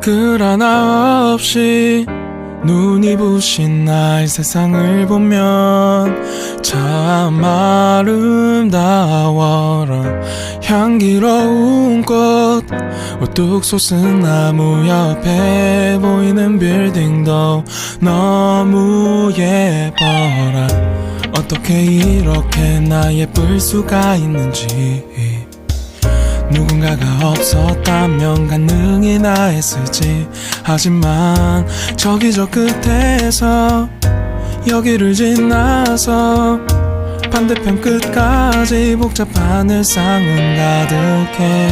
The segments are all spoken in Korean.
글 하나 없이 눈이 부신 나의 세상을 보면 참 아름다워라. 향기로운 꽃 우뚝 솟은 나무 옆에 보이는 빌딩도 너무 예뻐라. 어떻게 이렇게 나 예쁠 수가 있는지 누군가가 없었다면 가능이나 했을지. 하지만 저기 저 끝에서 여기를 지나서 반대편 끝까지 복잡한 일상은 가득해.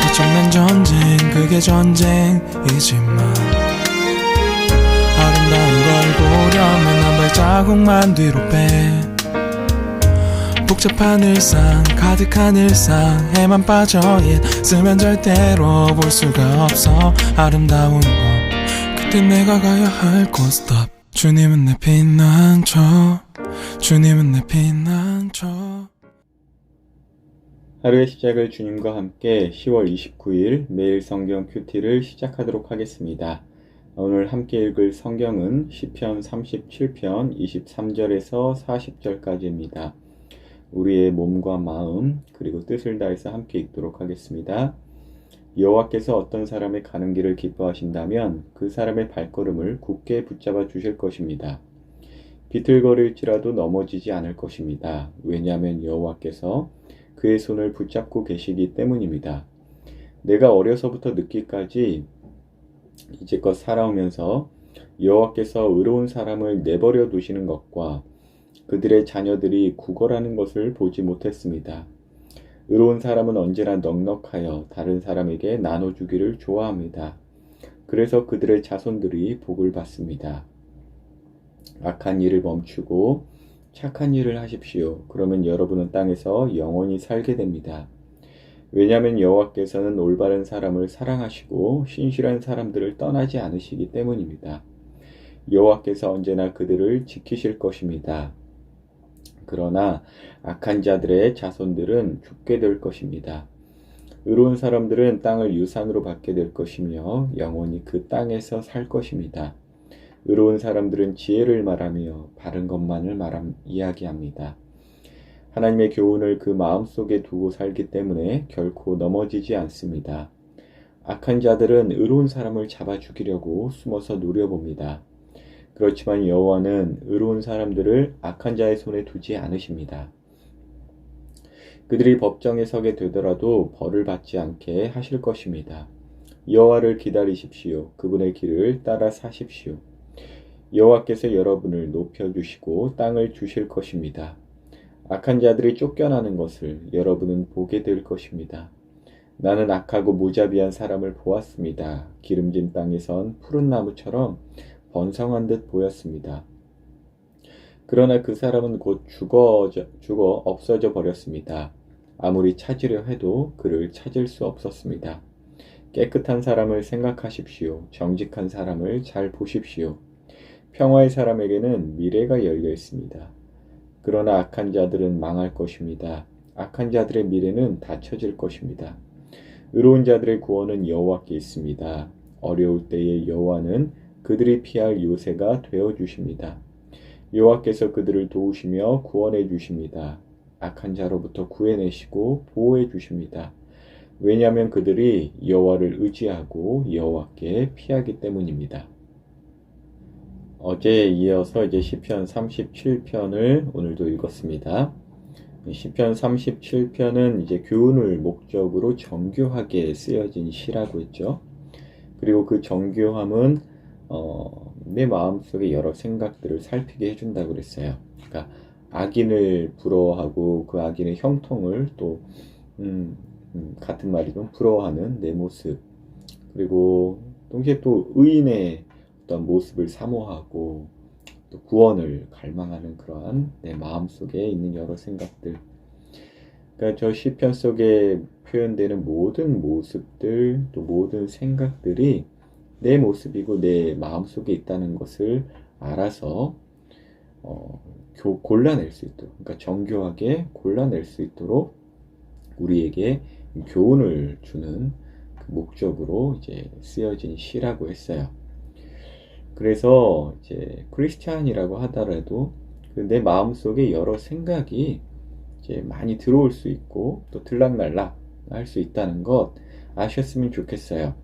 엄청난 전쟁, 그게 전쟁이지만 아름다운 걸 보려면 한 발자국만 뒤로 빼. 복잡한 일상, 가득한 일상에만 빠져 있으면 절대로 볼 수가 없어 아름다운 것. 그때 내가 가야 할 곳 stop. 주님은 내 피난처, 주님은 내 피난처. 하루의 시작을 주님과 함께 10월 29일 매일 성경 큐티를 시작하도록 하겠습니다. 오늘 함께 읽을 성경은 시편 37편 23절에서 40절까지입니다. 우리의 몸과 마음 그리고 뜻을 다해서 함께 읽도록 하겠습니다. 여호와께서 어떤 사람의 가는 길을 기뻐하신다면 그 사람의 발걸음을 굳게 붙잡아 주실 것입니다. 비틀거릴지라도 넘어지지 않을 것입니다. 왜냐하면 여호와께서 그의 손을 붙잡고 계시기 때문입니다. 내가 어려서부터 늙기까지 이제껏 살아오면서 여호와께서 의로운 사람을 내버려 두시는 것과 그들의 자녀들이 구걸하는 것을 보지 못했습니다. 의로운 사람은 언제나 넉넉하여 다른 사람에게 나눠주기를 좋아합니다. 그래서 그들의 자손들이 복을 받습니다. 악한 일을 멈추고 착한 일을 하십시오. 그러면 여러분은 땅에서 영원히 살게 됩니다. 왜냐하면 여호와께서는 올바른 사람을 사랑하시고 신실한 사람들을 떠나지 않으시기 때문입니다. 여호와께서 언제나 그들을 지키실 것입니다. 그러나 악한 자들의 자손들은 죽게 될 것입니다. 의로운 사람들은 땅을 유산으로 받게 될 것이며 영원히 그 땅에서 살 것입니다. 의로운 사람들은 지혜를 말하며 바른 것만을 이야기합니다. 하나님의 교훈을 그 마음속에 두고 살기 때문에 결코 넘어지지 않습니다. 악한 자들은 의로운 사람을 잡아 죽이려고 숨어서 노려봅니다. 그렇지만 여호와는 의로운 사람들을 악한 자의 손에 두지 않으십니다. 그들이 법정에 서게 되더라도 벌을 받지 않게 하실 것입니다. 여호와를 기다리십시오. 그분의 길을 따라 사십시오. 여호와께서 여러분을 높여주시고 땅을 주실 것입니다. 악한 자들이 쫓겨나는 것을 여러분은 보게 될 것입니다. 나는 악하고 무자비한 사람을 보았습니다. 기름진 땅에선 푸른 나무처럼 번성한 듯 보였습니다. 그러나 그 사람은 곧 죽어 없어져 버렸습니다. 아무리 찾으려 해도 그를 찾을 수 없었습니다. 깨끗한 사람을 생각하십시오. 정직한 사람을 잘 보십시오. 평화의 사람에게는 미래가 열려 있습니다. 그러나 악한 자들은 망할 것입니다. 악한 자들의 미래는 닫혀질 것입니다. 의로운 자들의 구원은 여호와께 있습니다. 어려울 때에 여호와는 그들이 피할 요새가 되어 주십니다. 여호와께서 그들을 도우시며 구원해 주십니다. 악한 자로부터 구해내시고 보호해 주십니다. 왜냐하면 그들이 여호와를 의지하고 여호와께 피하기 때문입니다. 어제에 이어서 이제 시편 37편을 오늘도 읽었습니다. 시편 37편은 이제 교훈을 목적으로 정교하게 쓰여진 시라고 했죠. 그리고 그 정교함은 내 마음속에 여러 생각들을 살피게 해준다고 그랬어요. 그러니까 악인을 부러워하고 그 악인의 형통을 또 같은 말이면 부러워하는 내 모습, 그리고 동시에 또 의인의 어떤 모습을 사모하고 또 구원을 갈망하는 그러한 내 마음속에 있는 여러 생각들. 그러니까 저 시편 속에 표현되는 모든 모습들, 또 모든 생각들이 내 모습이고 내 마음속에 있다는 것을 알아서 골라낼 수 있도록, 그러니까 정교하게 골라낼 수 있도록 우리에게 교훈을 주는 그 목적으로 이제 쓰여진 시라고 했어요. 그래서 이제 크리스찬이라고 하더라도 그 내 마음속에 여러 생각이 이제 많이 들어올 수 있고 또 들락날락 할 수 있다는 것 아셨으면 좋겠어요.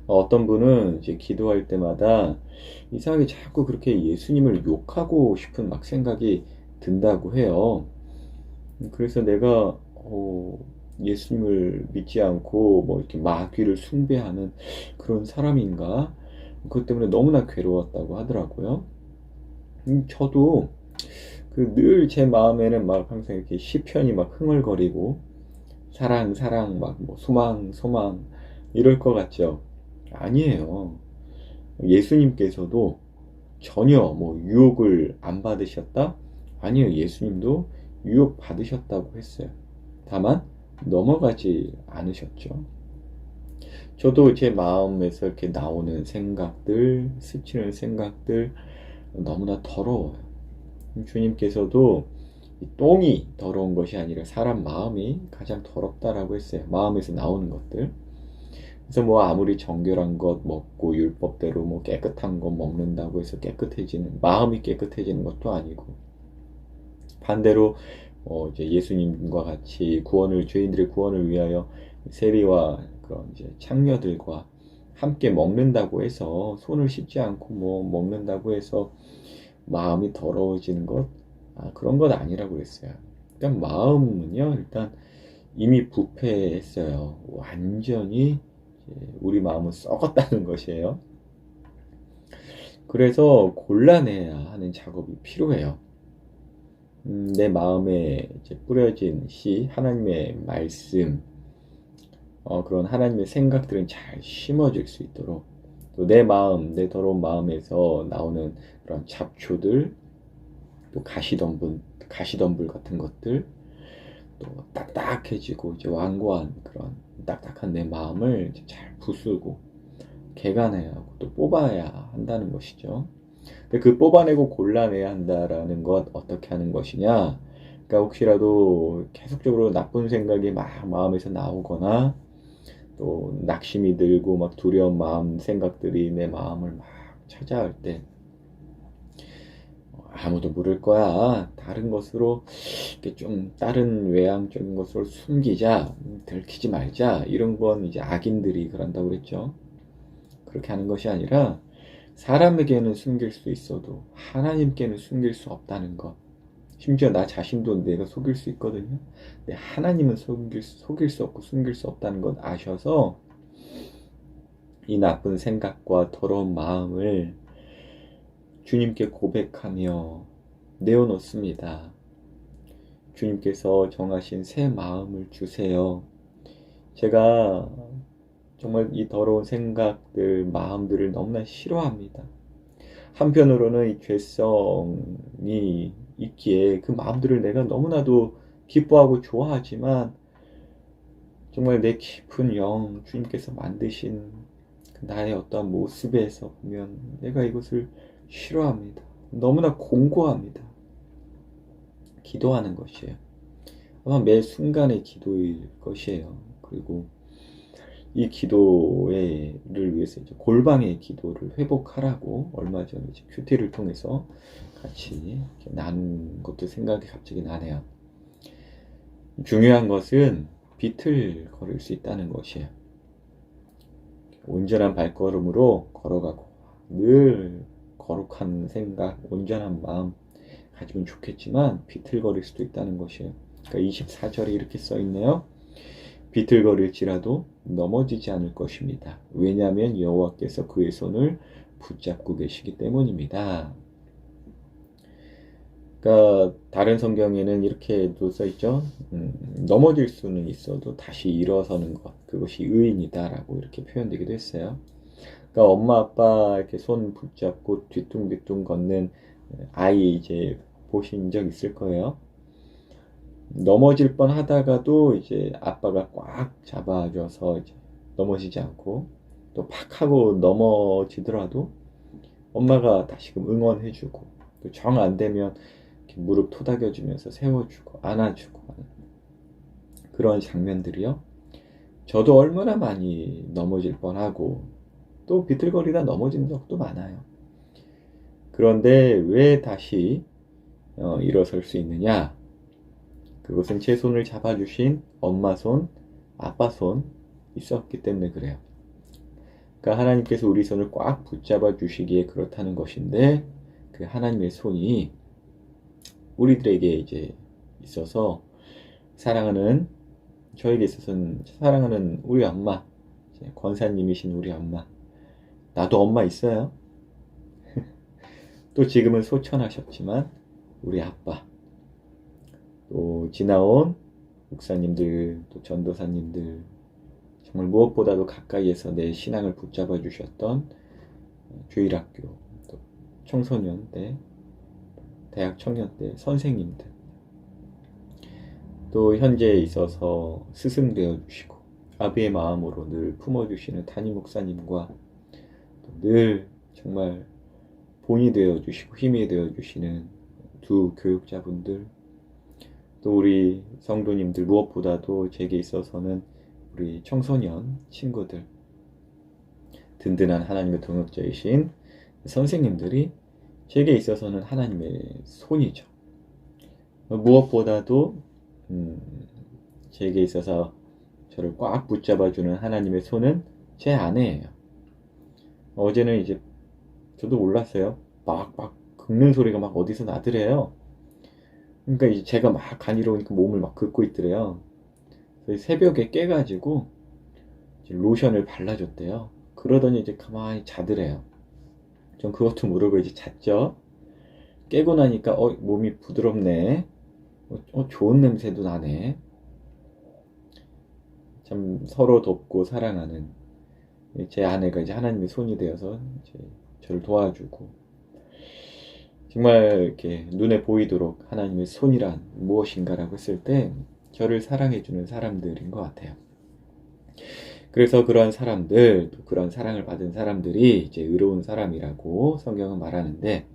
어떤 분은 이제 기도할 때마다 이상하게 자꾸 그렇게 예수님을 욕하고 싶은 막 생각이 든다고 해요. 그래서 내가 예수님을 믿지 않고 뭐 이렇게 마귀를 숭배하는 그런 사람인가? 그것 때문에 너무나 괴로웠다고 하더라고요. 저도 그 늘 제 마음에는 막 항상 이렇게 시편이 막 흥얼거리고 사랑 사랑 막 뭐 소망 소망 이럴 것 같죠. 아니에요. 예수님께서도 전혀 뭐 유혹을 안 받으셨다? 아니요. 예수님도 유혹 받으셨다고 했어요. 다만 넘어가지 않으셨죠. 저도 제 마음에서 이렇게 나오는 생각들, 스치는 생각들 너무나 더러워요. 주님께서도 이 똥이 더러운 것이 아니라 사람 마음이 가장 더럽다라고 했어요. 마음에서 나오는 것들. 그래서 뭐 아무리 정결한 것 먹고 율법대로 뭐 깨끗한 것 먹는다고 해서 깨끗해지는, 마음이 깨끗해지는 것도 아니고, 반대로 이제 예수님과 같이 죄인들의 구원을 위하여 세리와 그런 이제 창녀들과 함께 먹는다고 해서 손을 씻지 않고 뭐 먹는다고 해서 마음이 더러워지는 것, 그런 건 아니라고 그랬어요. 일단 마음은요, 일단 이미 부패했어요. 완전히 우리 마음은 썩었다는 것이에요. 그래서 골라내야 하는 작업이 필요해요. 내 마음에 이제 뿌려진 씨, 하나님의 말씀, 그런 하나님의 생각들은 잘 심어질 수 있도록 또 내 마음, 내 더러운 마음에서 나오는 그런 잡초들, 또 가시덤불 같은 것들, 또 딱딱해지고 이제 완고한 그런 딱딱한 내 마음을 이제 잘 부수고 개간해야 하고 또 뽑아야 한다는 것이죠. 근데 그 뽑아내고 골라내야 한다라는 것 어떻게 하는 것이냐? 그러니까 혹시라도 계속적으로 나쁜 생각이 막 마음에서 나오거나 또 낙심이 들고 막 두려운 마음 생각들이 내 마음을 막 찾아올 때 아무도 모를 거야. 다른 것으로 이렇게 좀 다른 외향적인 것으로 숨기자, 들키지 말자. 이런 건 이제 악인들이 그런다고 그랬죠. 그렇게 하는 것이 아니라 사람에게는 숨길 수 있어도 하나님께는 숨길 수 없다는 것. 심지어 나 자신도 내가 속일 수 있거든요. 근데 하나님은 속일 수 없고 숨길 수 없다는 것 아셔서 이 나쁜 생각과 더러운 마음을 주님께 고백하며 내어놓습니다. 주님께서 정하신 새 마음을 주세요. 제가 정말 이 더러운 생각들, 마음들을 너무나 싫어합니다. 한편으로는 이 죄성이 있기에 그 마음들을 내가 너무나도 기뻐하고 좋아하지만 정말 내 깊은 영, 주님께서 만드신 나의 어떠한 모습에서 보면 내가 이것을 싫어합니다. 너무나 공고합니다. 기도하는 것이에요. 아마 매 순간의 기도일 것이에요. 그리고 이 기도를 위해서 이제 골방의 기도를 회복하라고 얼마 전에 이제 큐티를 통해서 같이 나눈 것도 생각이 갑자기 나네요. 중요한 것은 비틀거릴 수 있다는 것이에요. 온전한 발걸음으로 걸어가고 늘 거룩한 생각, 온전한 마음 가지면 좋겠지만 비틀거릴 수도 있다는 것이에요. 그러니까 24절에 이렇게 써 있네요. 비틀거릴지라도 넘어지지 않을 것입니다. 왜냐하면 여호와께서 그의 손을 붙잡고 계시기 때문입니다. 그러니까 다른 성경에는 이렇게도 써 있죠. 넘어질 수는 있어도 다시 일어서는 것, 그것이 의인이다라고 이렇게 표현되기도 했어요. 그러니까 엄마 아빠 이렇게 손 붙잡고 뒤뚱뒤뚱 걷는 아이 이제 보신 적 있을 거예요. 넘어질 뻔 하다가도 이제 아빠가 꽉 잡아줘서 이제 넘어지지 않고 또 팍 하고 넘어지더라도 엄마가 다시금 응원해주고 또 정 안 되면 이렇게 무릎 토닥여주면서 세워주고 안아주고 그런 장면들이요. 저도 얼마나 많이 넘어질 뻔하고 또 비틀거리다 넘어진 적도 많아요. 그런데 왜 다시 일어설 수 있느냐? 그것은 제 손을 잡아주신 엄마 손, 아빠 손 있었기 때문에 그래요. 그러니까 하나님께서 우리 손을 꽉 붙잡아 주시기에 그렇다는 것인데, 그 하나님의 손이 우리들에게 이제 있어서 사랑하는, 저에게 있어서는 사랑하는 우리 엄마, 권사님이신 우리 엄마, 나도 엄마 있어요. 또 지금은 소천하셨지만 우리 아빠, 또 지나온 목사님들, 또 전도사님들, 정말 무엇보다도 가까이에서 내 신앙을 붙잡아 주셨던 주일학교, 또 청소년 때, 대학 청년 때 선생님들, 또 현재에 있어서 스승 되어 주시고 아비의 마음으로 늘 품어주시는 담임 목사님과 늘 정말 본이 되어 주시고 힘이 되어 주시는 두 교육자분들, 또 우리 성도님들, 무엇보다도 제게 있어서는 우리 청소년 친구들, 든든한 하나님의 동역자이신 선생님들이 제게 있어서는 하나님의 손이죠. 무엇보다도 제게 있어서 저를 꽉 붙잡아주는 하나님의 손은 제 아내예요. 어제는 이제 저도 몰랐어요. 막 긁는 소리가 막 어디서 나더래요. 그러니까 이제 제가 막 간지러우니까 몸을 막 긁고 있더래요. 그래서 새벽에 깨가지고 이제 로션을 발라줬대요. 그러더니 이제 가만히 자더래요. 전 그것도 모르고 이제 잤죠. 깨고 나니까 몸이 부드럽네. 좋은 냄새도 나네. 참 서로 돕고 사랑하는 제 아내가 이제 하나님의 손이 되어서 이제 저를 도와주고, 정말 이렇게 눈에 보이도록 하나님의 손이란 무엇인가라고 했을 때 저를 사랑해주는 사람들인 것 같아요. 그래서 그런 사람들, 또 그런 사랑을 받은 사람들이 이제 의로운 사람이라고 성경은 말하는데,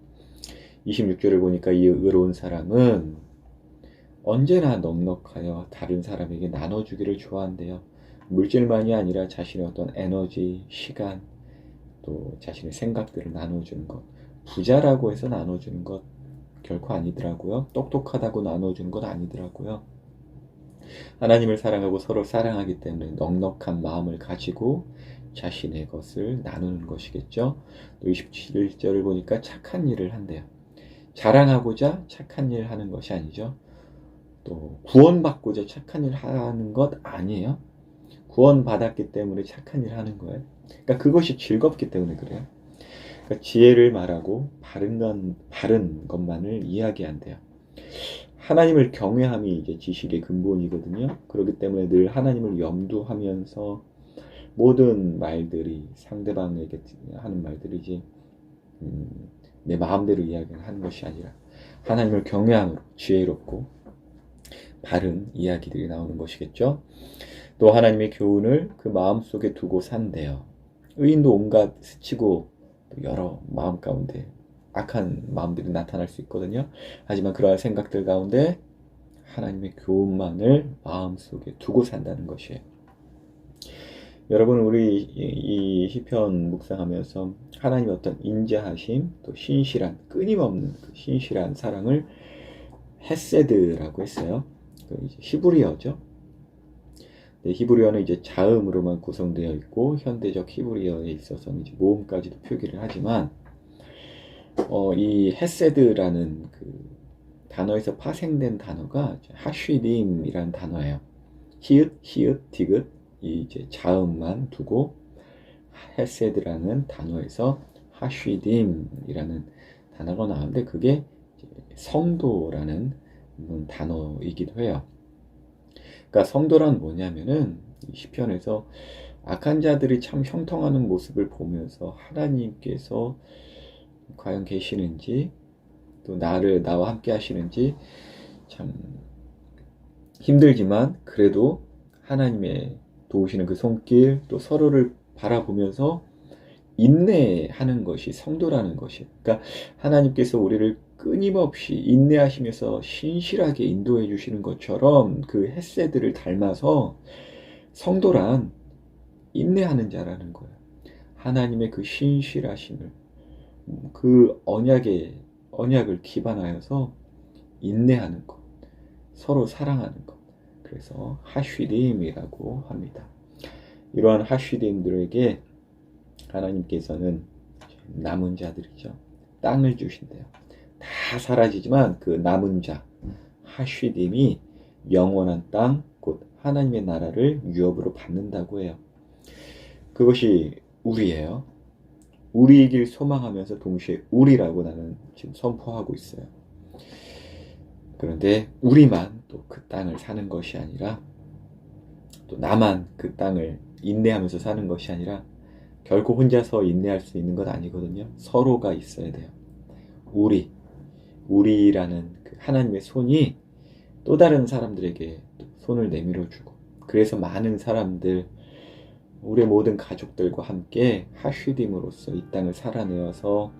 26절을 보니까 이 의로운 사람은 언제나 넉넉하여 다른 사람에게 나눠주기를 좋아한대요. 물질만이 아니라 자신의 어떤 에너지, 시간, 또 자신의 생각들을 나눠주는 것. 부자라고 해서 나눠주는 것 결코 아니더라고요. 똑똑하다고 나눠주는 것 아니더라고요. 하나님을 사랑하고 서로 사랑하기 때문에 넉넉한 마음을 가지고 자신의 것을 나누는 것이겠죠. 또 27절을 보니까 착한 일을 한대요. 자랑하고자 착한 일 하는 것이 아니죠. 또 구원받고자 착한 일 하는 것 아니에요. 구원받았기 때문에 착한 일 하는 거예요. 그러니까 그것이 즐겁기 때문에 그래요. 그러니까 지혜를 말하고 바른 것만을 이야기한대요. 하나님을 경외함이 이제 지식의 근본이거든요. 그렇기 때문에 늘 하나님을 염두하면서 모든 말들이 상대방에게 하는 말들이지 내 마음대로 이야기하는 것이 아니라 하나님을 경외함으로 지혜롭고 바른 이야기들이 나오는 것이겠죠. 또 하나님의 교훈을 그 마음속에 두고 산대요. 의인도 온갖 스치고 여러 마음 가운데 악한 마음들이 나타날 수 있거든요. 하지만 그러한 생각들 가운데 하나님의 교훈만을 마음속에 두고 산다는 것이에요. 여러분, 우리 이 시편 묵상하면서 하나님의 어떤 인자하심, 또 신실한, 끊임없는 그 신실한 사랑을 헤세드라고 했어요. 히브리어죠. 네, 히브리어는 이제 자음으로만 구성되어 있고 현대적 히브리어에 있어서는 이제 모음까지도 표기를 하지만 이 헤세드라는 그 단어에서 파생된 단어가 하쉬딤이라는 단어예요. 히읗, 디귿 이 이제 자음만 두고 헤세드라는 단어에서 하쉬딤이라는 단어가 나오는데 그게 성도라는 단어이기도 해요. 그러니까 성도란 뭐냐면은 이 시편에서 악한 자들이 참 형통하는 모습을 보면서 하나님께서 과연 계시는지, 또 나와 함께 하시는지 참 힘들지만 그래도 하나님의 도우시는 그 손길, 또 서로를 바라보면서 인내하는 것이 성도라는 것이에요. 그러니까 하나님께서 우리를 끊임없이 인내하시면서 신실하게 인도해 주시는 것처럼 그 헤세드를 닮아서 성도란 인내하는 자라는 거예요. 하나님의 그 신실하심을, 그 언약을 기반하여서 인내하는 것, 서로 사랑하는 것. 그래서 하쉬림이라고 합니다. 이러한 하쉬림들에게 하나님께서는 남은 자들이죠. 땅을 주신대요. 다 사라지지만 그 남은 자, 하쉬림이 영원한 땅, 곧 하나님의 나라를 유업으로 받는다고 해요. 그것이 우리예요. 우리이길 소망하면서 동시에 우리라고 나는 지금 선포하고 있어요. 그런데 우리만 또 그 땅을 사는 것이 아니라, 또 나만 그 땅을 인내하면서 사는 것이 아니라, 결코 혼자서 인내할 수 있는 것 아니거든요. 서로가 있어야 돼요. 우리라는 그 하나님의 손이 또 다른 사람들에게 손을 내밀어주고, 그래서 많은 사람들, 우리의 모든 가족들과 함께 하쉬림으로써 이 땅을 살아내어서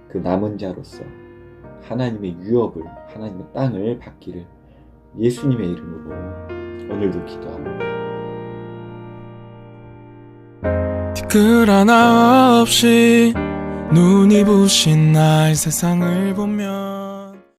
그 남은 자로서 하나님의 유업을, 하나님의 땅을 받기를 예수님의 이름으로 오늘도 기도합니다. 티끌 하나 없이 눈이 부신 날 세상을 보며